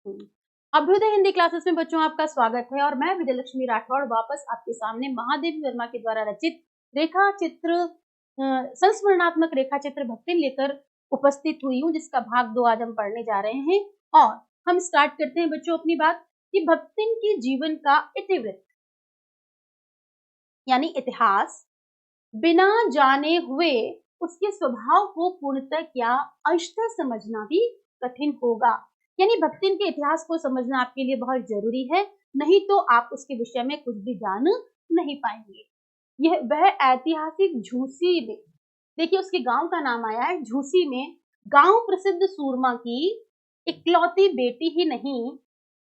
Abhyuday Hindi classes में बच्चों आपका स्वागत है और मैं विजयलक्ष्मी राठौड़ वापस आपके सामने महादेवी वर्मा के द्वारा रचित रेखा चित्र संस्मरणात्मक रेखा चित्र भक्तिन लेकर उपस्थित हुई हूँ, जिसका भाग 2 आज हम पढ़ने जा रहे हैं। और हम स्टार्ट करते हैं बच्चों अपनी बात कि भक्तिन के जीवन का इतिवृत्त यानी इतिहास बिना जाने हुए उसके स्वभाव को पूर्णतः या अंशतः समझना भी कठिन होगा। यानी भक्तिन के इतिहास को समझना आपके लिए बहुत जरूरी है, नहीं तो आप उसके विषय में कुछ भी जान नहीं पाएंगे। यह वह ऐतिहासिक झूसी में, देखिए उसके गांव का नाम आया है झूसी में, गांव प्रसिद्ध सूरमा की इकलौती बेटी ही नहीं,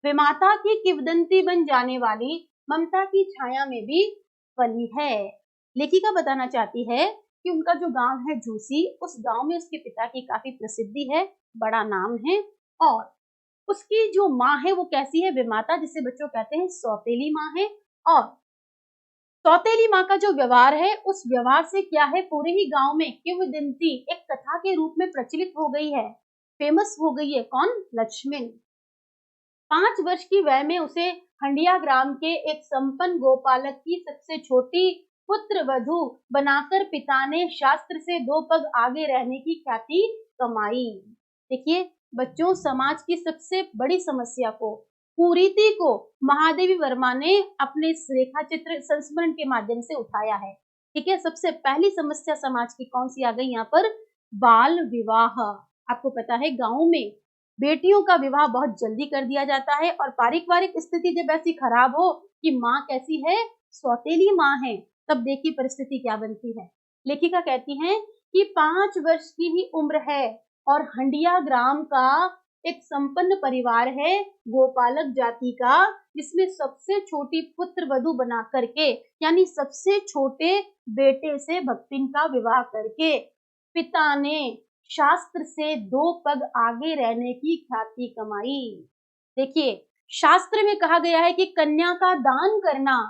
विमाता की किंवदंती बन जाने वाली ममता की छाया में भी पली है। लेखिका बताना चाहती है कि उनका जो गांव है झूसी, उस गांव में उसके पिता की काफी प्रसिद्धि है, बड़ा नाम है। और उसकी जो माँ है वो कैसी है, विमाता, जिसे बच्चों कहते हैं सौतेली माँ है। और सौतेली माँ का जो व्यवहार है, उस व्यवहार से क्या है, पूरे ही गांव में किंवदंती एक कथा के रूप में प्रचलित हो गई है, फेमस हो गई है। कौन? लक्ष्मण। 5 वर्ष की वय में उसे हंडिया ग्राम के एक संपन्न गोपालक की सबसे छोटी पुत्र वधू बनाकर पिता ने शास्त्र से 2 पग आगे रहने की ख्याति कमाई। देखिए बच्चों, समाज की सबसे बड़ी समस्या को, कुरीति को महादेवी वर्मा ने अपने रेखा चित्र संस्मरण के माध्यम से उठाया है। ठीक है, सबसे पहली समस्या समाज की कौन सी आ गई यहाँ पर? बाल विवाह। आपको पता है गाँव में बेटियों का विवाह बहुत जल्दी कर दिया जाता है, और पारिवारिक स्थिति जब ऐसी खराब हो कि माँ कैसी है, सौतेली माँ है, तब देखिए परिस्थिति क्या बनती है। लेखिका कहती हैं कि 5 वर्ष की ही उम्र है और हंडिया ग्राम का एक संपन्न परिवार है, गोपालक जाति का, जिसमें सबसे छोटी पुत्र वधू बना करके, यानी सबसे छोटे बेटे से भक्तिन का विवाह करके पिता ने शास्त्र से 2 पग आगे रहने की ख्याति कमाई। देखिए शास्त्र में कहा गया है कि कन्या का दान करना,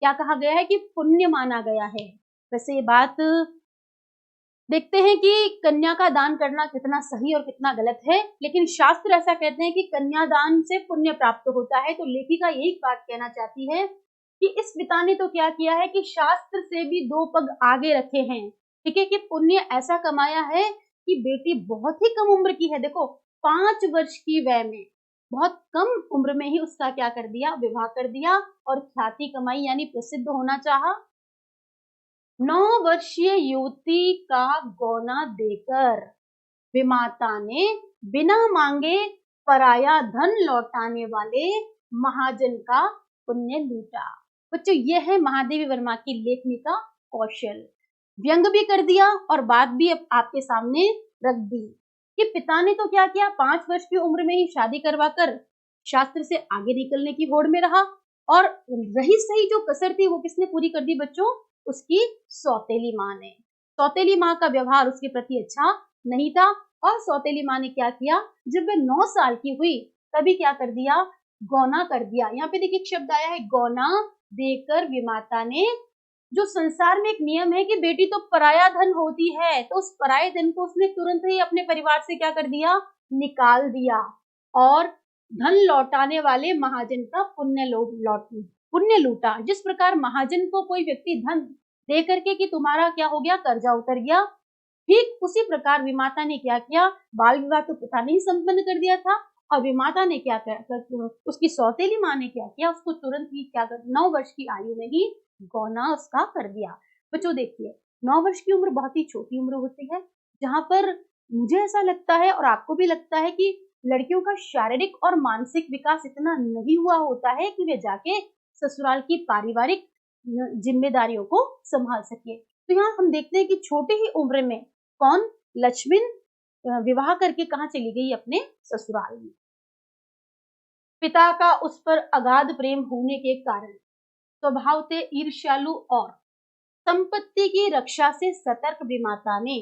क्या कहा गया है, कि पुण्य माना गया है। वैसे ये बात देखते हैं कि कन्या का दान करना कितना सही और कितना गलत है, लेकिन शास्त्र ऐसा कहते हैं कि कन्यादान से पुण्य प्राप्त होता है। तो लेखिका यही बात कहना चाहती है कि इस पिता ने तो क्या किया है कि शास्त्र से भी 2 पग आगे रखे हैं। ठीक है, कि पुण्य ऐसा कमाया है कि बेटी बहुत ही कम उम्र की है, देखो 5 वर्ष की वय में, बहुत कम उम्र में ही उसका क्या कर दिया, विवाह कर दिया और ख्याति कमाई, यानी प्रसिद्ध होना चाहा। 9 वर्षीय युवती का गौना देकर विमाता ने बिना मांगे पराया धन लौटाने वाले महाजन का पुण्य लूटा। बच्चों ये है महादेवी वर्मा की लेखनी का कौशल। व्यंग भी कर दिया और बात भी आपके सामने रख दी कि पिता ने तो क्या किया, 5 वर्ष की उम्र में ही शादी करवाकर शास्त्र से आगे निकलने की होड़ में रहा, और रही सही जो कसर थी वो किसने पूरी कर दी बच्चों? उसकी सौतेली माँ ने। सौतेली माँ का व्यवहार उसके प्रति अच्छा नहीं था, और सौतेली माँ ने क्या किया, जब वह 9 साल की हुई तभी क्या कर दिया, गौना कर दिया। यहाँ पे देखिए एक शब्द आया है गौना देकर विमाता ने। जो संसार में एक नियम है कि बेटी तो पराया धन होती है, तो उस पराये धन को उसने तुरंत ही अपने परिवार से क्या कर दिया, निकाल दिया, और धन लौटाने वाले महाजन का पुण्य लूटा। जिस प्रकार महाजन को कोई व्यक्ति धन दे करके कि तुम्हारा क्या हो गया, कर्जा उतर गया, ठीक उसी प्रकार विमाता ने क्या किया, बाल विवाह तो पिता ने ही संपन्न कर दिया था, और विमाता ने क्या कर, उसकी सौतेली माँ ने क्या किया, उसको तुरंत ही क्या कर, 9 वर्ष की आयु में ही गौना उसका कर दिया। बच्चों देखिए 9 वर्ष की उम्र बहुत ही छोटी उम्र होती है, जहां पर मुझे ऐसा लगता है और आपको भी लगता है कि लड़कियों का शारीरिक और मानसिक विकास इतना नहीं हुआ होता है कि वे जाके ससुराल की पारिवारिक जिम्मेदारियों को संभाल सके। तो यहाँ हम देखते हैं कि छोटी ही उम्र में कौन, लक्ष्मण विवाह करके कहाँ चली गई, अपने ससुराल में। पिता का उस पर अगाध प्रेम होने के कारण स्वभाव से ईर्ष्यालु और संपत्ति की रक्षा से सतर्क विमाता ने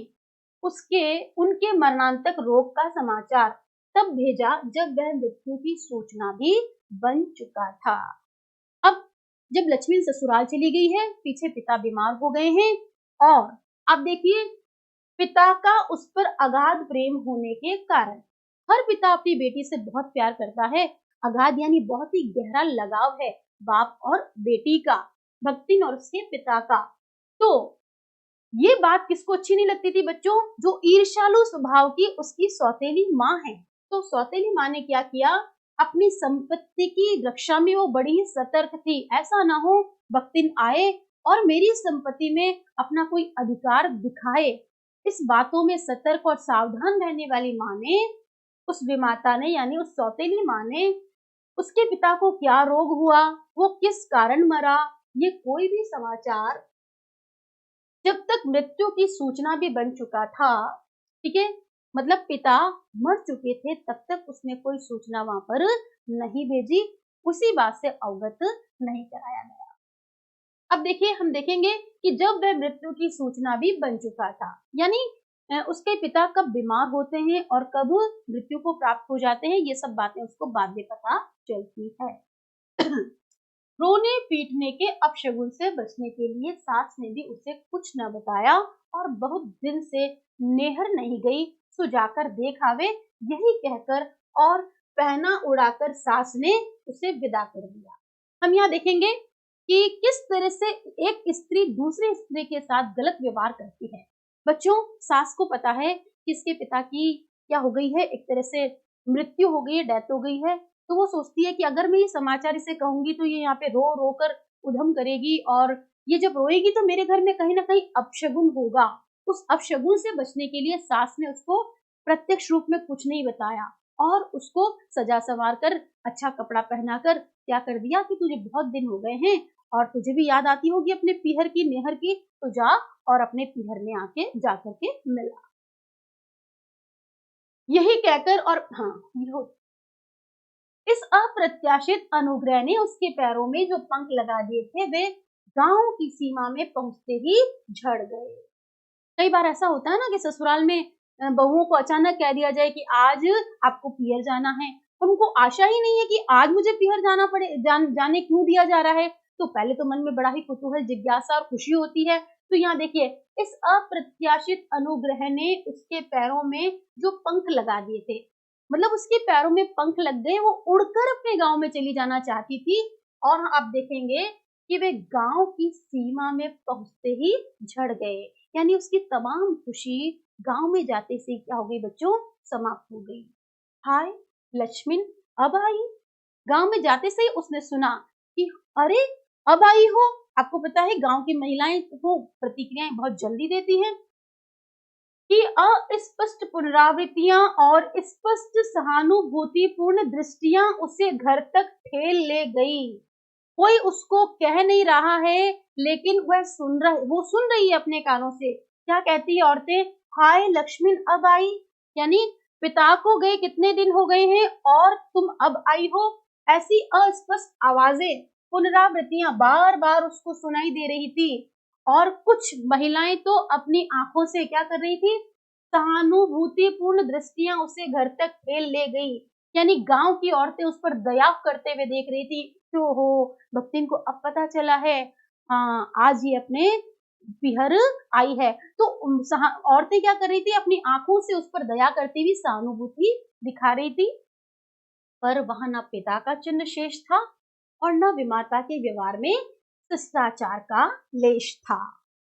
उनके मरणांतक रोग का समाचार तब भेजा जब वह मृत्यु की सूचना भी बन चुका था। अब जब लक्ष्मी ससुराल चली गई है, पीछे पिता बीमार हो गए हैं, और अब देखिए पिता का उस पर अगाध प्रेम होने के कारण हर पिता अपनी बेटी से बहुत प्यार करता है। अगाध यानी बहुत ही गहरा लगाव है बाप और बेटी का, भक्तिन और उसके पिता का। तो ये बात किसको अच्छी नहीं लगती थी बच्चों? जो ईर्ष्यालु स्वभाव की उसकी सौतेली माँ है। तो सौतेली माँ ने क्या किया? अपनी संपत्ति की रक्षा में वो बड़ी ही सतर्क थी। ऐसा ना हो भक्तिन आए और मेरी संपत्ति में अपना कोई अधिकार दिखाए। इस बातों में सतर्क और सावधान रहने वाली माँ ने, उस विमाता ने यानी उस सौतेली माँ ने, उसके पिता को क्या रोग हुआ, वो किस कारण मरा, ये कोई भी समाचार जब तक मृत्यु की सूचना भी बन चुका था, ठीक है, मतलब पिता मर चुके थे, तब तक उसने कोई सूचना वहां पर नहीं भेजी, उसी बात से अवगत नहीं कराया गया। अब देखिए, हम देखेंगे कि जब वह मृत्यु की सूचना भी बन चुका था, यानी उसके पिता कब बीमार होते हैं और कब मृत्यु को प्राप्त हो जाते हैं, ये सब बातें उसको बाद में पता चलती है। रोने पीटने के अपशगुन से बचने के लिए सास ने भी उसे कुछ न बताया और बहुत दिन से नेहर नहीं गई, सो जाकर देख आवे, यही कहकर और पहना उड़ाकर सास ने उसे विदा कर दिया। हम यहाँ देखेंगे कि किस तरह से एक स्त्री दूसरी स्त्री के साथ गलत व्यवहार करती है। बच्चों, सास को पता है कि इसके पिता की क्या हो गई है, एक तरह से मृत्यु हो गई है, डेथ हो गई है। तो वो सोचती है कि अगर मैं ये समाचार इसे कहूंगी तो ये यहाँ पे रो रो कर उधम करेगी और ये जब रोएगी तो मेरे घर में कहीं ना कहीं अपशगुन होगा। उस अपशगुन से बचने के लिए सास ने उसको प्रत्यक्ष रूप में कुछ नहीं बताया और उसको सजा संवार कर, अच्छा कपड़ा पहनाकर क्या कर दिया कि तुझे बहुत दिन हो गए हैं और तुझे भी याद आती होगी अपने पीहर की, नेहर की, तो जा और अपने पीहर में आके जाकर के मिला। यही कहकर और हाँ, इस अप्रत्याशित अनुग्रह ने उसके पैरों में जो पंख लगा दिए थे वे गांव की सीमा में पहुंचते ही झड़ गए। कई बार ऐसा होता है ना कि ससुराल में बहुओं को अचानक कह दिया जाए कि आज आपको पीहर जाना है, उनको आशा ही नहीं है कि आज मुझे पीहर जाना पड़े, जाने क्यों दिया जा रहा है। तो पहले तो मन में बड़ा ही कुतूहल, जिज्ञासा और खुशी होती है। तो यहाँ देखिए, इस अप्रत्याशित अनुग्रह ने उसके पैरों में जो पंख लगा दिए थे, मतलब उसके पैरों में पंख लग गए, वो उड़कर अपने गांव में चली जाना चाहती थी। और आप देखेंगे कि वे गांव की सीमा में पहुंचते ही झड़ गए, यानी उसकी तमाम खुशी गांव में जाते से क्या हो गई बच्चों, समाप्त हो गई। हाय लक्ष्मण, अब आई। गांव में जाते से ही उसने सुना कि अरे अब आई हो। आपको पता है गांव की महिलाएं वो प्रतिक्रियाएं बहुत जल्दी देती हैं कि अस्पष्ट पुनरावृत्तियां और स्पष्ट सहानुभूतिपूर्ण दृष्टियां उसे घर तक ठेल ले गई। कोई उसको कह नहीं रहा है, लेकिन वो सुन रही है अपने कानों से। क्या कहती है औरतें? हाय लक्ष्मण अब आई, यानी पिता को गए कितने दिन हो गए हैं और तुम अब आई हो। ऐसी अस्पष्ट आवाजें, पुनरावृत्तियां बार बार उसको सुनाई दे रही थी। और कुछ महिलाएं तो अपनी आंखों से क्या कर रही थी, सहानुभूतिपूर्ण दृष्टियां उसे घर तक ठेल ले गई, यानी गांव की औरतें उस पर दया करते हुए देख रही थी। तो हो भक्तिन को अब पता चला है, हाँ आज ये अपने पीहर आई है। तो औरतें क्या कर रही थी, अपनी आंखों से उस पर दया करती हुई सहानुभूति दिखा रही थी। पर वहां न पिता का चिन्ह शेष था और न विमाता के व्यवहार में शिष्टाचार का लेश था।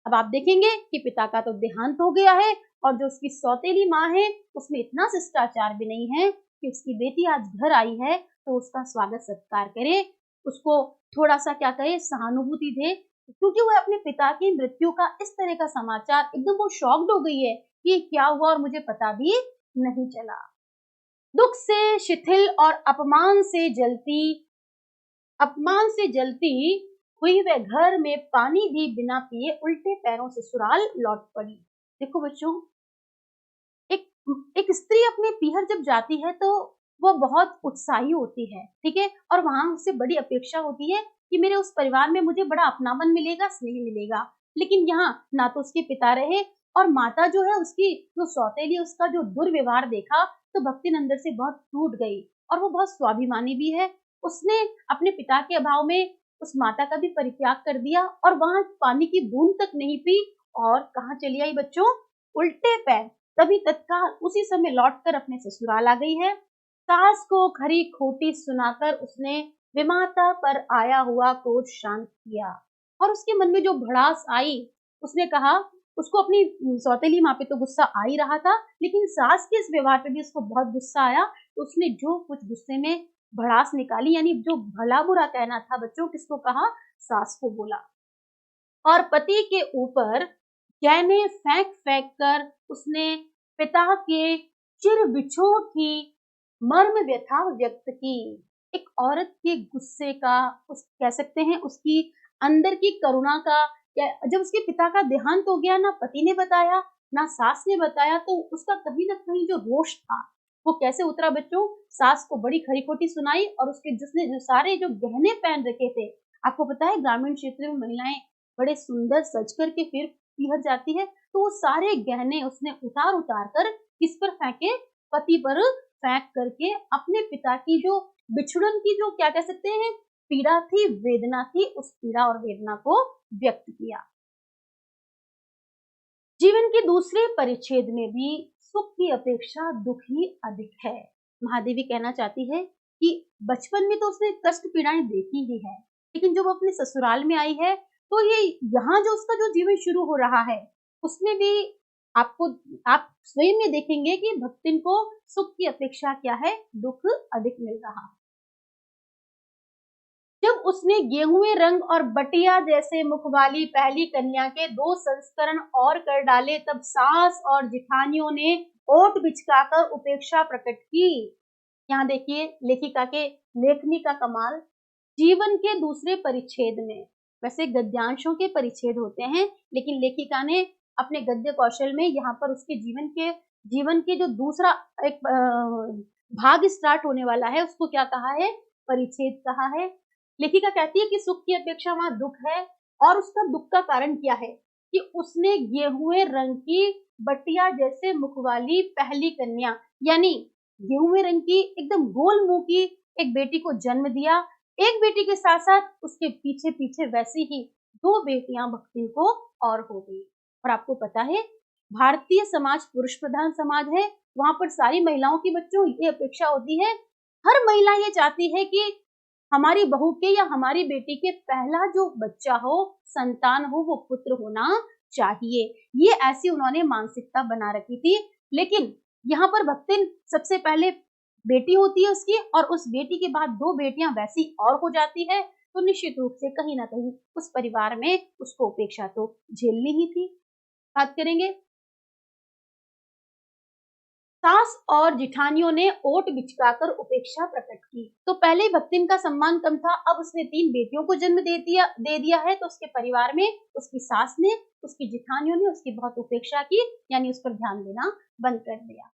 अब आप देखेंगे कि पिता का तो देहांत हो गया है और जो उसकी सौतेली माँ है उसमें इतना शिष्टाचार भी नहीं है कि उसकी बेटी आज घर आई है तो उसका स्वागत सत्कार करे, उसको थोड़ा सा क्या कहे, सहानुभूति दे। क्योंकि वह अपने पिता की मृत्यु का इस तरह का समाचार, एकदम वो शॉक्ड हो गई है कि क्या हुआ और मुझे पता भी नहीं चला। दुख से शिथिल और अपमान से जलती हुई वह घर में पानी भी बिना पिए उल्टे पैरों से ससुराल लौट पड़ी। देखो बच्चों, एक एक स्त्री अपने पीहर जब जाती है तो वो बहुत उत्साही होती है, ठीक है, और वहां उससे बड़ी अपेक्षा होती है कि मेरे उस परिवार में मुझे बड़ा अपनापन मिलेगा, स्नेह मिलेगा। लेकिन यहाँ ना तो उसके पिता रहे और माता जो है उसकी जो सौतेली, उसका जो दुर्व्यवहार देखा तो भक्ति अंदर से बहुत टूट गई। और वो बहुत स्वाभिमानी भी है, उसने अपने पिता के अभाव में उस माता का भी परित्याग कर दिया और वहां पानी की बूंद तक नहीं पी और कहाँ चली आई बच्चों, उल्टे पैर तभी तत्काल उसी समय लौटकर अपने ससुराल आ गई है। सास को खरी खोटी सुनाकर उसने विमाता पर आया हुआ क्रोध शांत किया और उसके मन में जो भड़ास आई, उसने कहा, उसको अपनी सौतेली माँ पे तो गुस्सा आ ही रहा था, लेकिन सास के इस व्यवहार पे भी उसको बहुत गुस्सा आया। तो उसने जो कुछ गुस्से में भड़ास निकाली, यानी जो भला बुरा कहना था बच्चों, किसको कहा? सास को बोला। और पति के ऊपर गहने फेंक फेंक कर उसने पिता के चिर विछोह की मर्म व्यथा व्यक्त की। एक औरत के गुस्से का, उस कह सकते हैं उसकी अंदर की करुणा का, जब उसके पिता का देहांत हो गया, ना पति ने बताया ना सास ने बताया, तो उसका कहीं ना कहीं जो रोष था वो कैसे उतरा बच्चों? सास को बड़ी खरी खोटी सुनाई और उसके जिसने जो सारे जो गहने पहन रखे थे, आपको पता है ग्रामीण क्षेत्र में महिलाएं बड़े सुंदर सज करके फिर पीहर जाती है, तो वो सारे गहने उसने उतार उतार कर किस पर फेंके? पति पर फेंक करके अपने पिता की जो बिछड़न की जो क्या कह सकते हैं पीड़ा थी, वेदना थी, उस पीड़ा और वेदना को व्यक्त किया। जीवन के दूसरे परिच्छेद में भी सुख की अपेक्षा दुख ही अधिक है। महादेवी कहना चाहती है कि बचपन में तो उसने कष्ट पीड़ाएं देखी ही है, लेकिन जब वो अपने ससुराल में आई है तो ये यहाँ जो उसका जो जीवन शुरू हो रहा है उसमें भी आपको आप स्वयं में देखेंगे कि भक्तिन को सुख की अपेक्षा क्या है, दुख अधिक मिल रहा है। जब उसने गेहुए रंग और बटिया जैसे मुख वाली पहली कन्या के 2 संस्करण और कर डाले, तब सास और जिठानियों ने ओट बिचकाकर उपेक्षा प्रकट की। यहाँ देखिए लेखिका के लेखनी का कमाल। जीवन के दूसरे परिच्छेद में, वैसे गद्यांशों के परिच्छेद होते हैं, लेकिन लेखिका ने अपने गद्य कौशल में यहाँ पर उसके जीवन के जो दूसरा एक भाग स्टार्ट होने वाला है उसको क्या कहा है? परिच्छेद कहा है। लेखिका कहती है कि सुख की अपेक्षा वहां दुख है, और उसका दुख का कारण क्या है कि उसने गेहुए रंग की बटिया जैसे मुख वाली पहली कन्या, यानी गेहुए रंग की एकदम गोल मुंह की एक बेटी को जन्म दिया। एक बेटी के साथ साथ उसके पीछे पीछे वैसी ही 2 बेटियां भक्ति को और हो गई। और आपको पता है भारतीय समाज पुरुष प्रधान समाज है, वहां पर सारी महिलाओं की बच्चों ये अपेक्षा होती है, हर महिला ये चाहती है कि हमारी बहू के या हमारी बेटी के पहला जो बच्चा हो, संतान हो, वो पुत्र होना चाहिए। ये ऐसी उन्होंने मानसिकता बना रखी थी। लेकिन यहाँ पर भक्तिन सबसे पहले बेटी होती है उसकी, और उस बेटी के बाद 2 बेटियां वैसी और हो जाती है, तो निश्चित रूप से कहीं ना कहीं उस परिवार में उसको उपेक्षा तो झेलनी ही थी। बात करेंगे सास और जिठानियों ने ओट बिचकाकर उपेक्षा प्रकट की। तो पहले भक्तिन का सम्मान कम था, अब उसने 3 बेटियों को जन्म दे दिया है, तो उसके परिवार में उसकी सास ने, उसकी जिठानियों ने उसकी बहुत उपेक्षा की, यानी उस पर ध्यान देना बंद कर दिया।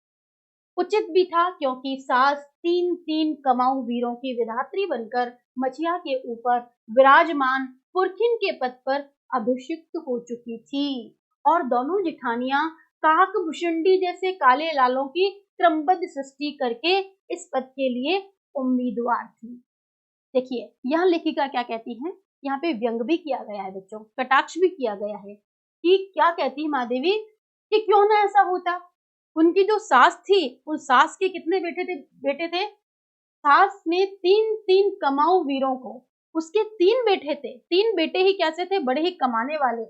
उचित भी था, क्योंकि सास 3 कमाऊ वीरों की विधात्री बनकर मचिया के ऊपर विराजमान पुरखिन के पद पर अभिषिक्त हो चुकी थी, और दोनों जिठानियां काकभूषुंडी जैसे काले लालों की क्रमबद्ध सृष्टि करके इस पद के लिए उम्मीदवार थी। देखिए यहाँ लेखिका क्या कहती है, यहाँ पे व्यंग भी किया गया है बच्चों, कटाक्ष भी किया गया है कि क्या कहती है महादेवी कि क्यों ना ऐसा होता। उनकी जो सास थी, उन सास के कितने बेटे थे? सास ने 3 कमाऊ वीरों को, उसके 3 बेटे थे, 3 बेटे ही कैसे थे? बड़े ही कमाने वाले।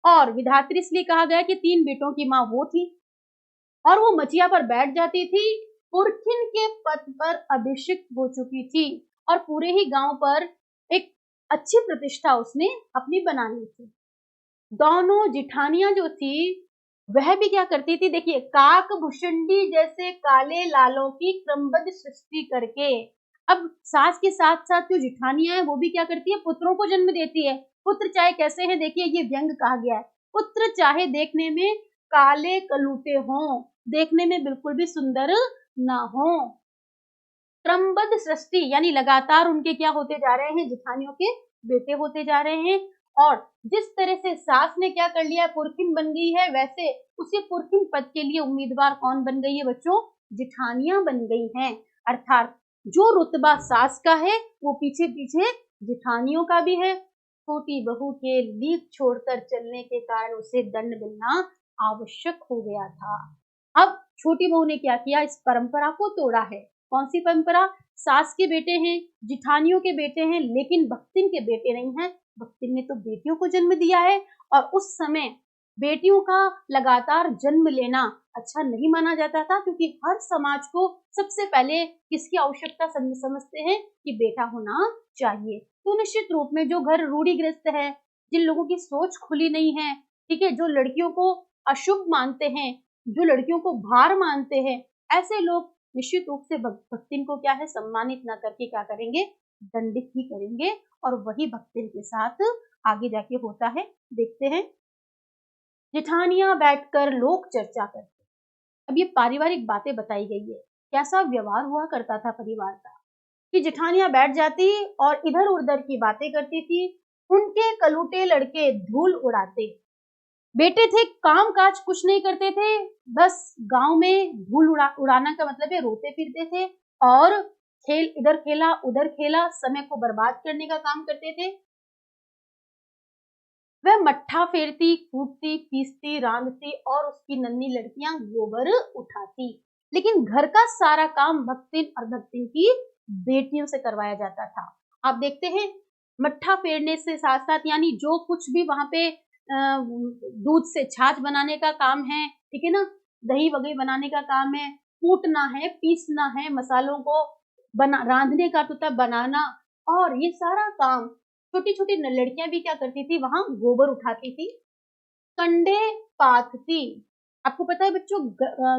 और विधात्री इसलिए कहा गया कि 3 बेटों की माँ वो थी, और वो मचिया पर बैठ जाती थी, पुरखिन के पद पर अभिषिक्त हो चुकी थी, और पूरे ही गांव पर एक अच्छी प्रतिष्ठा उसने अपनी बना ली थी। दोनों जिठानियां जो थी वह भी क्या करती थी? देखिए काकभूषुंडी जैसे काले लालों की क्रमबद्ध सृष्टि करके, अब सास के साथ साथ जो जिठानियां हैं वो भी क्या करती है? पुत्रों को जन्म देती है। पुत्र चाहे कैसे हैं, देखिए ये व्यंग कहा गया है, पुत्र चाहे देखने में काले कलूटे हों, देखने में बिल्कुल भी सुंदर ना हो। क्रमबद्ध सृष्टि यानी लगातार उनके क्या होते जा रहे हैं? जिठानियों के बेटे होते जा रहे हैं। और जिस तरह से सास ने क्या कर लिया, पुरखिन बन गई है, वैसे उसी पुरखिन पद के लिए उम्मीदवार कौन बन गई है बच्चों? जिठानियां बन गई हैं। अर्थात जो रुतबा सास का है वो पीछे पीछे जिठानियों का भी है। छोटी बहू के लीक छोड़कर चलने के कारण उसे दंड मिलना आवश्यक हो गया था। अब छोटी बहू ने क्या किया, इस परंपरा को तोड़ा है। कौन सी परंपरा? सास के बेटे हैं, जिठानियों के बेटे हैं, लेकिन भक्तिन के बेटे नहीं हैं। भक्तिन ने तो बेटियों को जन्म दिया है, और उस समय बेटियों का लगातार जन्म लेना अच्छा नहीं माना जाता था, क्योंकि हर समाज को सबसे पहले किसकी आवश्यकता समझते हैं कि बेटा होना चाहिए। तो निश्चित रूप में जो घर रूढ़िग्रस्त है, जिन लोगों की सोच खुली नहीं है, ठीक है, जो लड़कियों को अशुभ मानते हैं, जो लड़कियों को भार मानते हैं, ऐसे लोग निश्चित रूप से भक्तिन को क्या है, सम्मानित ना करके क्या करेंगे, दंडित ही करेंगे। और वही भक्तिन के साथ आगे जाके होता है। देखते हैं, जेठानियां बैठकर लोक चर्चा करते। अब ये पारिवारिक बातें बताई गई है, कैसा व्यवहार हुआ करता था परिवार का, कि जेठानियां बैठ जाती और इधर उधर की बातें करती थी। उनके कलूटे लड़के धूल उड़ाते। बेटे थे, काम काज कुछ नहीं करते थे, बस गांव में धूल उड़ाना का मतलब है रोते फिरते थे, और खेल, इधर खेला उधर खेला, समय को बर्बाद करने का काम करते थे। वह मट्ठा फेरती, कूटती, पीसती, रांधती, और उसकी नन्ही लड़कियां गोबर उठाती। लेकिन घर का सारा काम भक्तिन और भक्तिन की बेटियों से करवाया जाता था। आप देखते हैं, मट्ठा फेरने से साथ साथ, यानी जो कुछ भी वहां पे दूध से छाछ बनाने का काम है, ठीक है ना, दही वगैरह बनाने का काम है, कूटना है, पीसना है, मसालों को रांधने का तो तब बनाना, और ये सारा काम छोटी छोटी लड़कियां भी क्या करती थी, वहां गोबर उठाती थी, कंडे पाथती। आपको पता है बच्चों,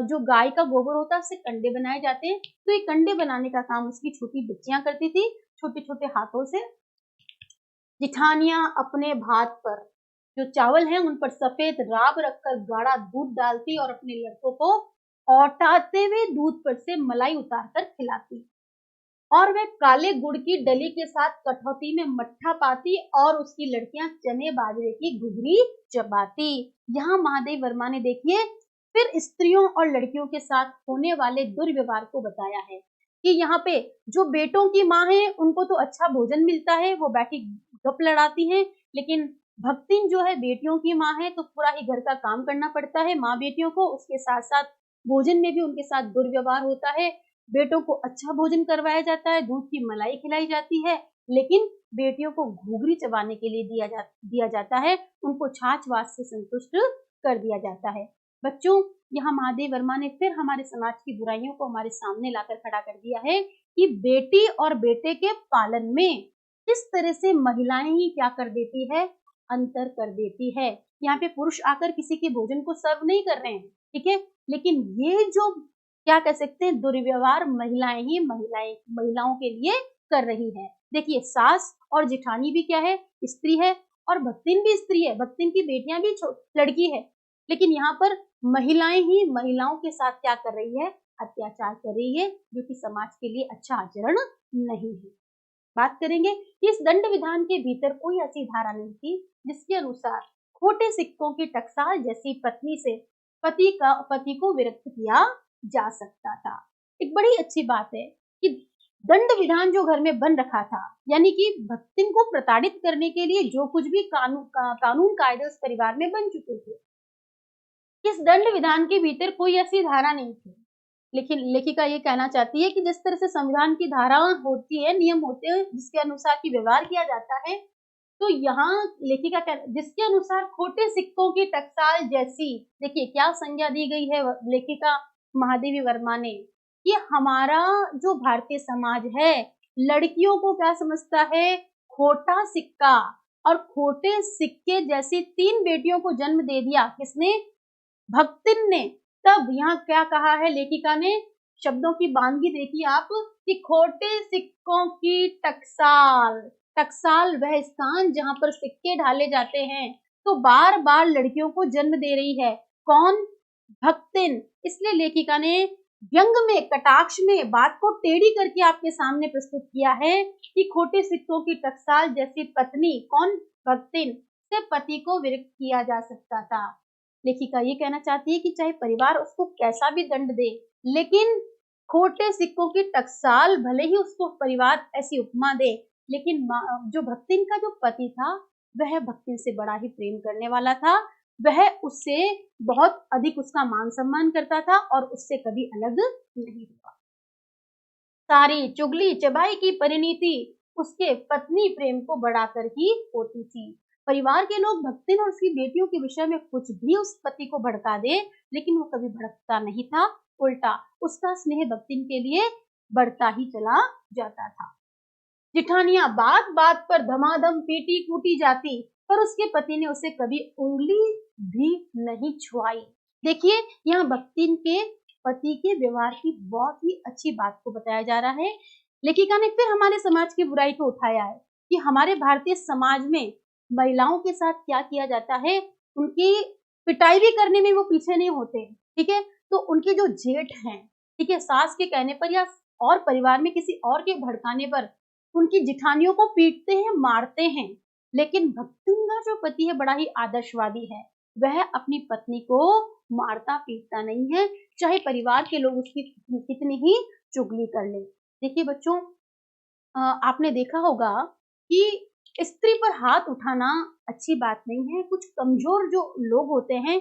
जो गाय का गोबर होता है उससे कंडे बनाए जाते हैं, तो ये कंडे बनाने का काम उसकी छोटी बच्चियां करती थी, छोटे छोटे हाथों से। जिठानियां अपने भात पर जो चावल है उन पर सफेद राब रखकर गाढ़ा दूध डालती, और अपने लड़कों को औटाते हुए दूध पर से मलाई उतारकर खिलाती, और वह काले गुड़ की डली के साथ कठौती में मट्ठा पाती, और उसकी लड़कियां चने बाजरे की घुघरी चबाती। यहाँ महादेव वर्मा ने देखिए फिर स्त्रियों और लड़कियों के साथ होने वाले दुर्व्यवहार को बताया है, कि यहाँ पे जो बेटों की माँ है उनको तो अच्छा भोजन मिलता है, वो बैठी गप लड़ाती हैं, लेकिन भक्तिन जो है बेटियों की माँ है, तो पूरा ही घर का काम करना पड़ता है माँ बेटियों को, उसके साथ साथ भोजन में भी उनके साथ दुर्व्यवहार होता है। बेटों को अच्छा भोजन करवाया जाता है, दूध की मलाई खिलाई जाती है, लेकिन बेटियों को घूघरी चबाने के लिए दिया जाता है, उनको छाछ वाछ से संतुष्ट कर दिया जाता है। बच्चों, यहाँ महादेव वर्मा ने फिर हमारे समाज की बुराइयों को हमारे सामने लाकर खड़ा कर दिया है, कि बेटी और बेटे के पालन में किस तरह से महिलाएं ही क्या कर देती है, अंतर कर देती है। यहाँ पे पुरुष आकर किसी के भोजन को सर्व नहीं कर रहे हैं, ठीक है, लेकिन ये जो क्या कह सकते हैं, दुर्व्यवहार महिलाएं ही महिलाओं के लिए कर रही है। देखिए, सास और जिठानी भी क्या है, स्त्री है, और भक्तिन भी स्त्री है, भक्तिन की बेटियां भी लड़की है, लेकिन यहाँ पर महिलाएं ही महिलाओं के साथ क्या कर रही है, अत्याचार कर रही है, जो कि समाज के लिए अच्छा आचरण नहीं है। बात करेंगे, इस दंड विधान के भीतर कोई ऐसी धारा नहीं थी जिसके अनुसार खोटे सिक्कों की टकसाल जैसी पत्नी से पति को विरक्त किया जा सकता था। एक बड़ी अच्छी बात है कि दंड विधान जो घर में बन रखा था, यानी कि भक्तिन को प्रताड़ित करने के लिए जो कुछ भी कानून कायदे उस परिवार में बन चुके थे, इस दंड विधान के भीतर कोई ऐसी धारा नहीं थी। लेकिन लेखिका ये कहना चाहती है कि जिस तरह से संविधान की धाराएं होती है, नियम होते हैं जिसके अनुसार की व्यवहार किया जाता है, तो यहाँ लेखिका जिसके अनुसार खोटे सिक्कों की टकसाल जैसी, देखिए क्या संज्ञा दी गई है लेखिका महादेवी वर्मा ने, कि हमारा जो भारतीय समाज है लड़कियों को क्या समझता है, खोटा सिक्का, और खोटे सिक्के जैसी 3 बेटियों को जन्म दे दिया। किसने? भक्तिन ने। तब यहाँ क्या कहा है लेखिका ने, शब्दों की बानगी देखिए आप, कि खोटे सिक्कों की टकसाल। टकसाल वह स्थान जहां पर सिक्के ढाले जाते हैं, तो बार बार लड़कियों को जन्म दे रही है। कौन? भक्तिन। इसलिए लेखिका ने व्यंग में, कटाक्ष में बात को टेढ़ी करके आपके सामने प्रस्तुत किया है, कि खोटे सिक्कों की टकसाल जैसी पत्नी, कौन? भक्तिन, से पति को विरक्त किया जा सकता था। लेखिका ये कहना चाहती है कि चाहे परिवार उसको कैसा भी दंड दे, लेकिन खोटे सिक्कों की टकसाल, भले ही उसको परिवार ऐसी उपमा दे, लेकिन जो भक्तिन का जो पति था वह भक्तिन से बड़ा ही प्रेम करने वाला था, वह उससे बहुत अधिक उसका मान सम्मान करता था और उससे कभी अलग नहीं हुआ। सारी चुगली चबाई की परिणति उसके पत्नी प्रेम को बढ़ाकर ही होती थी। परिवार के लोग भक्तिन और उसकी बेटियों के विषय में कुछ भी उस पति को भड़का दे, लेकिन वो कभी भड़कता नहीं था, उल्टा उसका स्नेह भक्तिन के लिए बढ़ता ही चला जाता था। जिठानियां बात बात पर धमाधम पीटी कूटी जाती, पर उसके पति ने उसे कभी उंगली भी नहीं छुआई। देखिए, यहाँ भक्तिन के पति के व्यवहार की बहुत ही अच्छी बात को बताया जा रहा है। लेखिका ने फिर हमारे समाज की बुराई को उठाया है कि हमारे भारतीय समाज में महिलाओं के साथ क्या किया जाता है। उनकी पिटाई भी करने में वो पीछे नहीं होते, ठीक है। तो उनके जो जेठ हैं, ठीक है, सास के कहने पर या और परिवार में किसी और के भड़काने पर उनकी जिठानियों को पीटते हैं, मारते हैं। लेकिन भक्तिन का जो पति है बड़ा ही आदर्शवादी है, वह अपनी पत्नी को मारता पीटता नहीं है, चाहे परिवार के लोग उसकी कितनी ही चुगली कर ले। देखिए बच्चों, आपने देखा होगा कि स्त्री पर हाथ उठाना अच्छी बात नहीं है। कुछ कमजोर जो लोग होते हैं,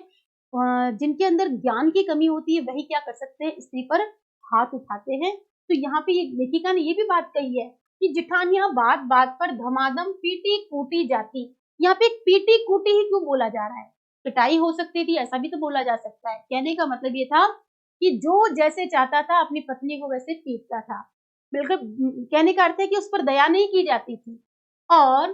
जिनके अंदर ज्ञान की कमी होती है, वही क्या कर सकते हैं, स्त्री पर हाथ उठाते हैं। तो यहाँ पे ये लेखिका ने ये भी बात कही है कि जिठानियां बात बात पर धमाधम पीटी कूटी जाती। यहाँ पे पीटी कूटी ही क्यों बोला जा रहा है? पिटाई हो सकती थी, ऐसा भी तो बोला जा सकता है। कहने का मतलब ये था कि जो जैसे चाहता था अपनी पत्नी को वैसे पीटता था। बिल्कुल, कहने का अर्थ है कि उस पर दया नहीं की जाती थी। और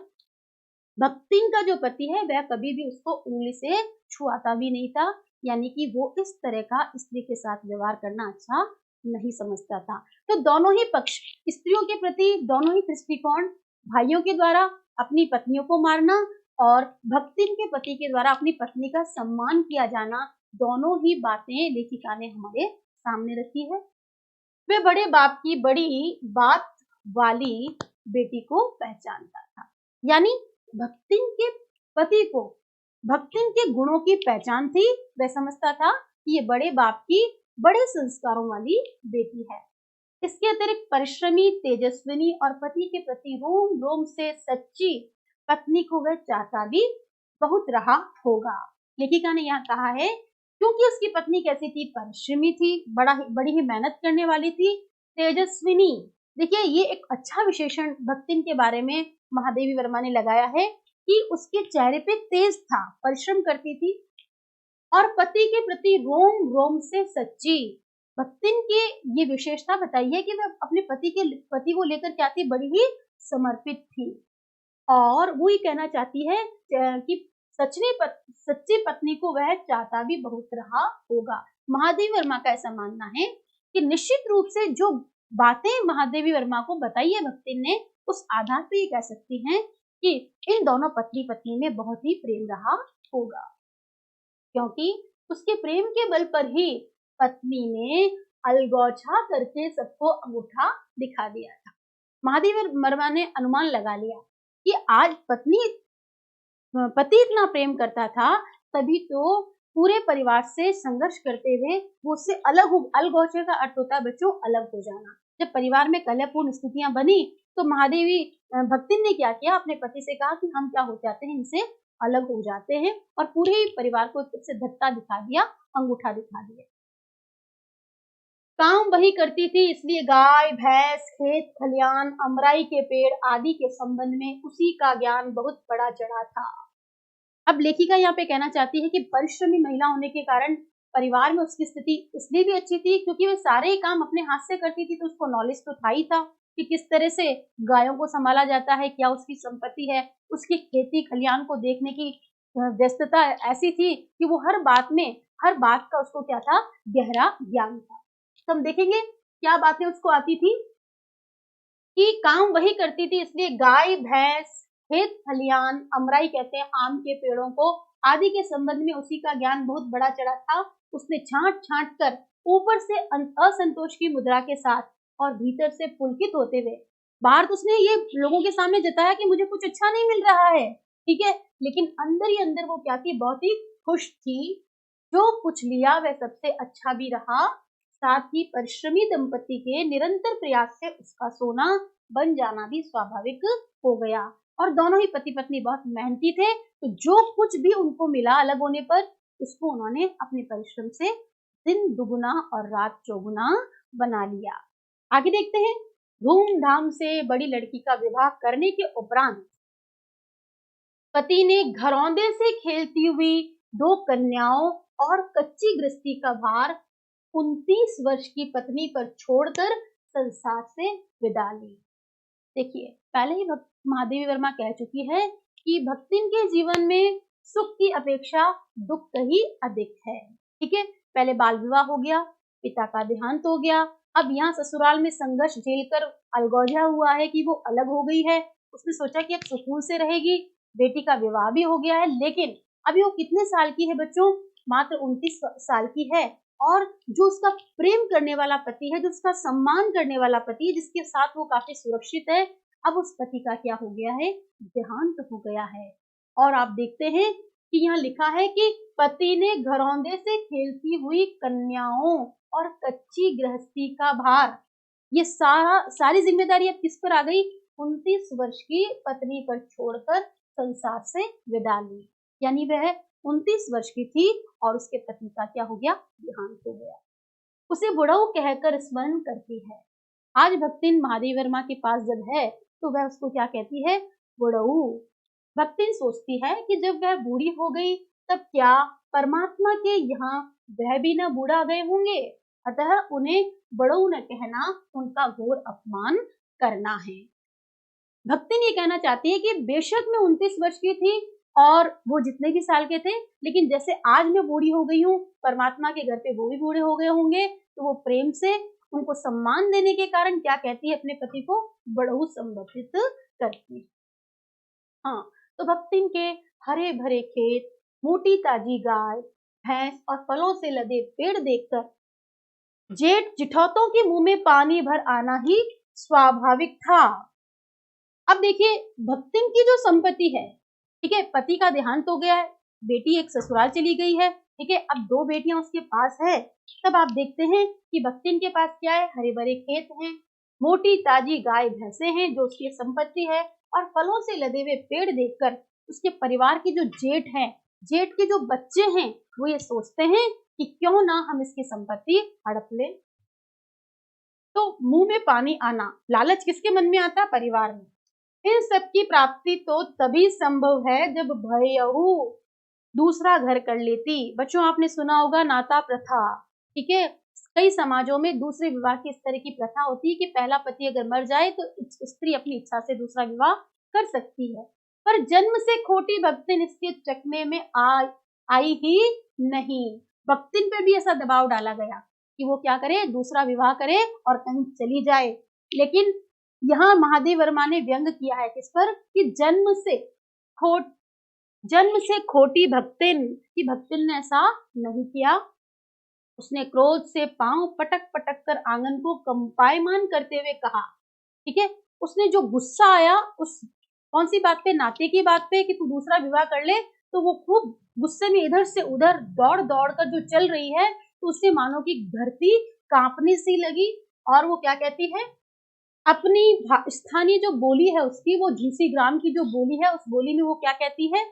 भक्तिन का जो पति है वह कभी भी उसको उंगली से छुआता भी नहीं था, यानी कि वो इस तरह का स्त्री के साथ व्यवहार करना अच्छा नहीं समझता था। तो दोनों ही पक्ष, स्त्रियों के प्रति दोनों ही दृष्टिकोण, भाइयों के द्वारा अपनी पत्नियों को मारना और भक्तिन के पति के द्वारा अपनी पत्नी का सम्मान किया जाना, दोनों ही बातें लेखिका ने हमारे सामने रखी है। वे बड़े बाप की बड़ी बात वाली बेटी को पहचानता था, यानी भक्तिन के पति को भक्तिन के गुणों की पहचान थी। वह समझता था कि ये बड़े बाप की बड़े संस्कारों वाली बेटी है। इसके अतिरिक्त परिश्रमी, तेजस्विनी और पति के प्रति रोम रोम से सच्ची पत्नी को वह चाहता भी बहुत रहा होगा। लेखिका ने यहाँ कहा है क्योंकि उसकी पत्नी कैसी थी, परिश्रमी थी, बड़ी ही मेहनत करने वाली थी, तेजस्विनी। देखिए, ये एक अच्छा विशेषण भक्तिन के बारे में महादेवी वर्मा ने लगाया है कि उसके चेहरे पे तेज था, परिश्रम करती थी, और पति के प्रति रोम रोम से सच्ची। भक्तिन की ये विशेषता बताई है कि वह अपने पति को लेकर क्या थी, बड़ी ही समर्पित थी। और वो ये कहना चाहती है कि सच्ची पत्नी को वह चाहता भी बहुत रहा होगा। महादेवी वर्मा का ऐसा मानना है कि निश्चित रूप से जो बातें महादेवी वर्मा को बताई है भक्तिन ने, उस आधार पे ये कह सकती हैं कि इन दोनों पति पत्नी में बहुत ही प्रेम रहा होगा, क्योंकि उसके प्रेम के बल पर ही पत्नी ने अलगौछा करके सबको अंगूठा दिखा दिया था। महादेवी वर्मा ने अनुमान लगा लिया कि आज पति इतना प्रेम करता था, तभी तो पूरे परिवार से संघर्ष करते हुए वो उससे अलगौचे का अर्थ होता है बच्चों, अलग हो जाना। जब परिवार में कलहपूर्ण स्थितियां बनी तो महादेवी भक्तिन ने क्या किया, अपने पति से कहा कि हम क्या हो जाते हैं, इनसे अलग हो जाते हैं, और पूरे परिवार को से धक्का दिखा दिया, अंगूठा दिखा दिया। काम वही करती थी, इसलिए गाय भैंस, खेत खलियान, अमराई के पेड़ आदि के संबंध में उसी का ज्ञान बहुत बड़ा चढ़ा था। अब लेखिका यहाँ पे कहना चाहती है कि परिश्रमी महिला होने के कारण परिवार में उसकी स्थिति इसलिए भी अच्छी थी क्योंकि वह सारे ही काम अपने हाथ से करती थी, तो उसको नॉलेज तो था ही था कि किस तरह से गायों को संभाला जाता है, क्या उसकी संपत्ति है। उसकी खेती खलियान को देखने की व्यस्तता ऐसी थी कि वो हर बात का उसको क्या था, गहरा ज्ञान था। तो हम देखेंगे क्या बातें उसको आती थी कि काम वही करती थी, इसलिए गाय भैंस, खेत खलियान, अमराई कहते हैं आम के पेड़ों को, आदि के संबंध में उसी का ज्ञान बहुत बड़ा चढ़ा था। उसने छांट छांट कर ऊपर से असंतोष की मुद्रा के साथ और भीतर से पुलकित होते हुए बाहर तो उसने ये लोगों के सामने जताया कि मुझे कुछ अच्छा नहीं मिल रहा है, ठीक है, लेकिन अंदर ही अंदर वो क्या थी, बहुत ही खुश थी। जो कुछ लिया वह सबसे अच्छा भी रहा, साथ ही परिश्रमी दंपति के निरंतर प्रयास से उसका सोना बन जाना भी स्वाभाविक हो गया। और दोनों ही पति पत्नी बहुत मेहनती थे, तो जो कुछ भी उनको मिला अलग होने पर उसको उन्होंने अपने परिश्रम से दिन दुगुना और रात चौगुना बना लिया। आगे देखते हैं। धूमधाम से बड़ी लड़की का विवाह करने के उपरांत पति ने घरौंदे से खेलती हुई 2 कन्याओं और कच्ची गृहस्थी का भार 29 वर्ष की पत्नी पर छोड़कर संसार से विदा ली। देखिए, पहले ही महादेवी वर्मा कह चुकी है कि भक्तिन के जीवन में सुख की अपेक्षा दुख ही अधिक है। ठीक है, पहले बाल विवाह हो गया, पिता का देहांत हो गया, अब यहाँ ससुराल में संघर्ष झेलकर अलगौजा हुआ है कि वो अलग हो गई है। उसने सोचा कि अब सुकून से रहेगी, बेटी का विवाह भी हो गया है, लेकिन अभी वो कितने साल की है बच्चों? मात्र 29 साल की है। और जो उसका प्रेम करने वाला पति है, जो उसका सम्मान करने वाला पति है, जिसके साथ वो काफी सुरक्षित है, अब उस पति का क्या हो गया है? देहांत हो गया है। और आप देखते हैं कि यहाँ लिखा है कि पति ने घरौंदे से खेलती हुई कन्याओं और कच्ची गृहस्थी का भार, ये सारी जिम्मेदारी अब किस पर आ गई? 29 वर्ष की पत्नी पर छोड़कर संसार से विदा ली। यानी वह 29 वर्ष की थी और उसके पति का क्या हो गया? देहांत हो गया। उसे बुढ़ऊ कहकर स्मरण करती है। आज भक्तिन महादेवी वर्मा के पास जब है तो वह उसको क्या कहती है? बुढ़ऊ। भक्तिन सोचती है कि जब वह बूढ़ी हो गई तब क्या परमात्मा के यहाँ वह भी न बूढ़ा गए होंगे, अतः उन्हें बुढ़ऊ न कहना उनका घोर अपमान करना है। भक्तिन ये कहना चाहती है कि बेशक मैं 29 वर्ष की थी और वो जितने भी साल के थे, लेकिन जैसे आज मैं बूढ़ी हो गई हूँ, परमात्मा के घर पे वो भी बूढ़े हो गए होंगे, तो वो प्रेम से उनको सम्मान देने के कारण क्या कहती है? अपने पति को बड़ऊ संबोधित करती है। हाँ, तो भक्तिन के हरे भरे खेत, मोटी ताजी गाय, भैंस और फलों से लदे पेड़ देखकर जेठ जिठौतों के मुंह में पानी भर आना ही स्वाभाविक था। अब देखिए, भक्तिन की जो संपत्ति है, ठीक है, पति का देहांत हो गया है, बेटी एक ससुराल चली गई है, ठीक है, अब 2 बेटियां उसके पास है। तब आप देखते हैं कि भक्तिन के पास क्या है? हरे भरे खेत हैं, मोटी ताजी गाय भैंसे हैं जो उसकी संपत्ति है, और फलों से लदे हुए पेड़ देखकर उसके परिवार के जो जेठ हैं, जेठ के जो बच्चे हैं, वो ये सोचते हैं कि क्यों ना हम इसकी संपत्ति हड़प लें। तो मुंह में पानी आना, लालच किसके मन में आता? परिवार में। इन सब की प्राप्ति तो तभी संभव है जब भयहु दूसरा घर कर लेती। बच्चों, आपने सुना होगा नाता प्रथा, ठीक है, कई समाजों में दूसरे विवाह की इस तरह की प्रथा होती है कि पहला पति अगर मर जाए तो स्त्री अपनी इच्छा से दूसरा विवाह कर सकती है, पर जन्म से खोटी भक्तिन इसके चकमे में आई ही नहीं। भक्तिन पे भी ऐसा दबाव डाला गया कि वो क्या करे? दूसरा विवाह करे और कहीं चली जाए। लेकिन यहाँ महादेवी वर्मा ने व्यंग किया है किस पर? कि जन्म से खोटी भक्तिन, कि भक्तिन ने ऐसा नहीं किया। उसने क्रोध से पांव पटक पटक कर आंगन को कंपायमान करते हुए कहा, ठीक है, उसने जो गुस्सा आया उस कौन सी बात पे? नाते की बात पे, कि तू दूसरा विवाह कर ले, तो वो खूब गुस्से में इधर से उधर दौड़ दौड़ कर जो चल रही है, तो उससे मानो कि धरती कांपने सी लगी। और वो क्या कहती है? अपनी स्थानीय जो बोली है उसकी, वो झूसी ग्राम की जो बोली है, उस बोली में वो क्या कहती है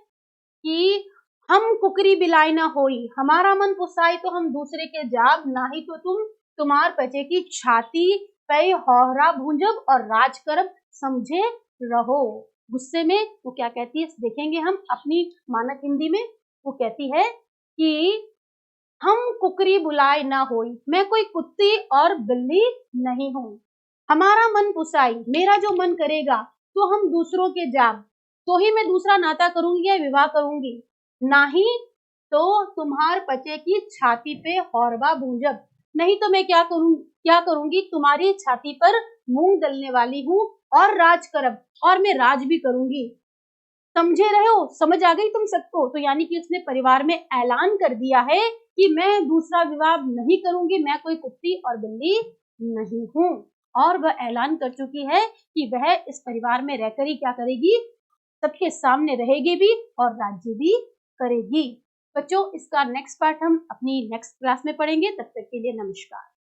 कि हम कुकरी बिलाई ना होई, हमारा मन पुसाई तो हम दूसरे के जाब, नाही तो तुम्हार पचे की छाती पे होहरा भूंजब और राज करब समझे रहो। गुस्से में वो क्या कहती है देखेंगे हम अपनी मानक हिंदी में। वो कहती है कि हम कुकरी बुलाई ना होई, मैं कोई कुत्ती और बिल्ली नहीं हूँ, हमारा मन पुसाई, मेरा जो मन करेगा तो हम दूसरों के जाब, तो ही मैं दूसरा नाता करूंगी या विवाह करूंगी, नहीं तो तुम्हार पचे की छाती पे हौरवा भूंजब, नहीं तो मैं क्या करूंगी? तुम्हारी छाती पर मूंग दलने वाली हूँ और राज करब, और मैं राज भी करूंगी। समझे रहे हो? समझ आ गई तुम सबको? तो यानी कि उसने परिवार में ऐलान कर दिया है कि मैं दूसरा विवाह नहीं करूंगी, मैं कोई कुत्ती और बिल्ली नहीं हूँ। और वह ऐलान कर चुकी है कि वह इस परिवार में रहकर ही क्या करेगी? सबके सामने रहेगी भी और राज्य भी करेगी। बच्चों, इसका नेक्स्ट पार्ट हम अपनी नेक्स्ट क्लास में पढ़ेंगे। तब तक के लिए नमस्कार।